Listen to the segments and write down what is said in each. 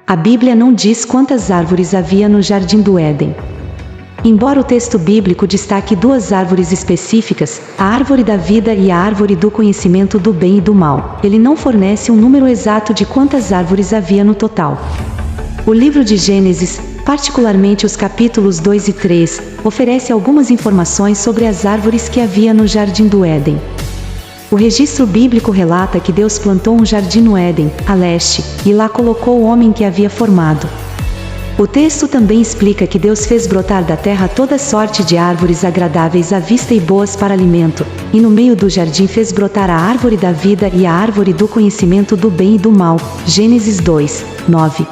A Bíblia não diz quantas árvores havia no Jardim do Éden. Embora o texto bíblico destaque duas árvores específicas, a árvore da vida e a árvore do conhecimento do bem e do mal, ele não fornece um número exato de quantas árvores havia no total. O livro de Gênesis, particularmente os capítulos 2 e 3, oferece algumas informações sobre as árvores que havia no Jardim do Éden. O registro bíblico relata que Deus plantou um jardim no Éden, a leste, e lá colocou o homem que havia formado. O texto também explica que Deus fez brotar da terra toda sorte de árvores agradáveis à vista e boas para alimento, e no meio do jardim fez brotar a árvore da vida e a árvore do conhecimento do bem e do mal. Gênesis 2, 9.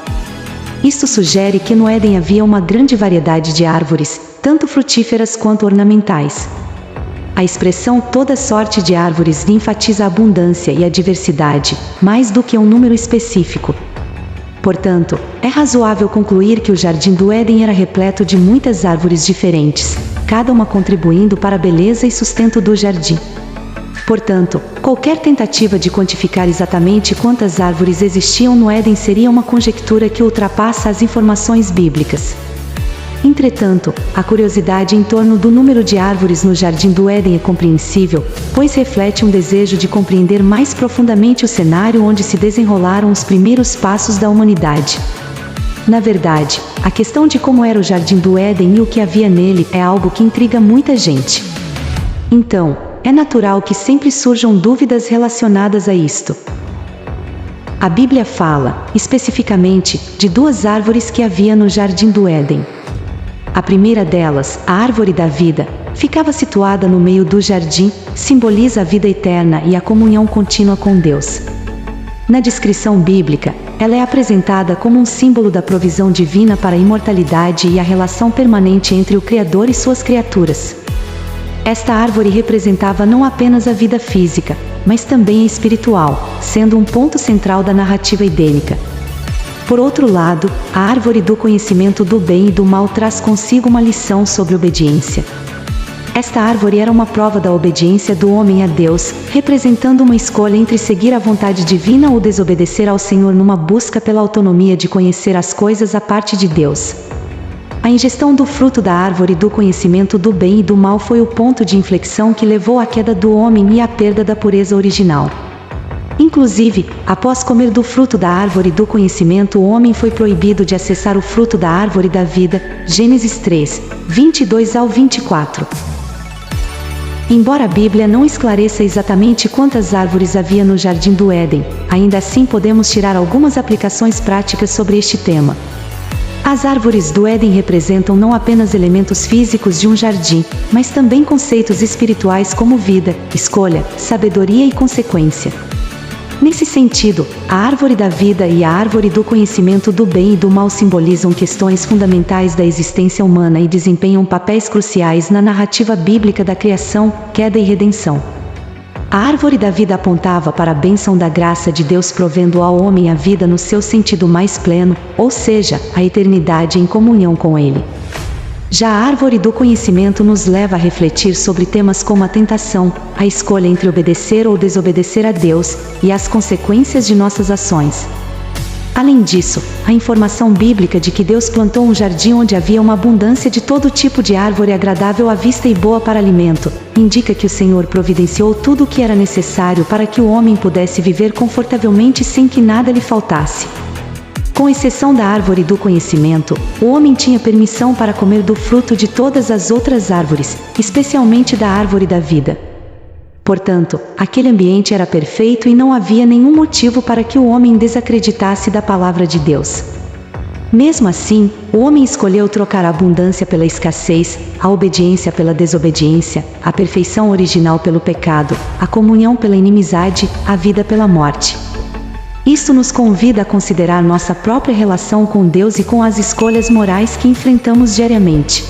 Isto sugere que no Éden havia uma grande variedade de árvores, tanto frutíferas quanto ornamentais. A expressão toda sorte de árvores enfatiza a abundância e a diversidade, mais do que um número específico. Portanto, é razoável concluir que o Jardim do Éden era repleto de muitas árvores diferentes, cada uma contribuindo para a beleza e sustento do jardim. Portanto, qualquer tentativa de quantificar exatamente quantas árvores existiam no Éden seria uma conjectura que ultrapassa as informações bíblicas. Entretanto, a curiosidade em torno do número de árvores no Jardim do Éden é compreensível, pois reflete um desejo de compreender mais profundamente o cenário onde se desenrolaram os primeiros passos da humanidade. Na verdade, a questão de como era o Jardim do Éden e o que havia nele é algo que intriga muita gente. Então, é natural que sempre surjam dúvidas relacionadas a isto. A Bíblia fala, especificamente, de duas árvores que havia no Jardim do Éden. A primeira delas, a árvore da vida, ficava situada no meio do jardim, simboliza a vida eterna e a comunhão contínua com Deus. Na descrição bíblica, ela é apresentada como um símbolo da provisão divina para a imortalidade e a relação permanente entre o Criador e suas criaturas. Esta árvore representava não apenas a vida física, mas também a espiritual, sendo um ponto central da narrativa edênica. Por outro lado, a árvore do conhecimento do bem e do mal traz consigo uma lição sobre obediência. Esta árvore era uma prova da obediência do homem a Deus, representando uma escolha entre seguir a vontade divina ou desobedecer ao Senhor numa busca pela autonomia de conhecer as coisas à parte de Deus. A ingestão do fruto da árvore do conhecimento do bem e do mal foi o ponto de inflexão que levou à queda do homem e à perda da pureza original. Inclusive, após comer do fruto da árvore do conhecimento, o homem foi proibido de acessar o fruto da árvore da vida. Gênesis 3, 22 ao 24. Embora a Bíblia não esclareça exatamente quantas árvores havia no Jardim do Éden, ainda assim podemos tirar algumas aplicações práticas sobre este tema. As árvores do Éden representam não apenas elementos físicos de um jardim, mas também conceitos espirituais como vida, escolha, sabedoria e consequência. Nesse sentido, a árvore da vida e a árvore do conhecimento do bem e do mal simbolizam questões fundamentais da existência humana e desempenham papéis cruciais na narrativa bíblica da criação, queda e redenção. A árvore da vida apontava para a bênção da graça de Deus provendo ao homem a vida no seu sentido mais pleno, ou seja, a eternidade em comunhão com Ele. Já a árvore do conhecimento nos leva a refletir sobre temas como a tentação, a escolha entre obedecer ou desobedecer a Deus, e as consequências de nossas ações. Além disso, a informação bíblica de que Deus plantou um jardim onde havia uma abundância de todo tipo de árvore agradável à vista e boa para alimento, indica que o Senhor providenciou tudo o que era necessário para que o homem pudesse viver confortavelmente sem que nada lhe faltasse. Com exceção da árvore do conhecimento, o homem tinha permissão para comer do fruto de todas as outras árvores, especialmente da árvore da vida. Portanto, aquele ambiente era perfeito e não havia nenhum motivo para que o homem desacreditasse da palavra de Deus. Mesmo assim, o homem escolheu trocar a abundância pela escassez, a obediência pela desobediência, a perfeição original pelo pecado, a comunhão pela inimizade, a vida pela morte. Isso nos convida a considerar nossa própria relação com Deus e com as escolhas morais que enfrentamos diariamente.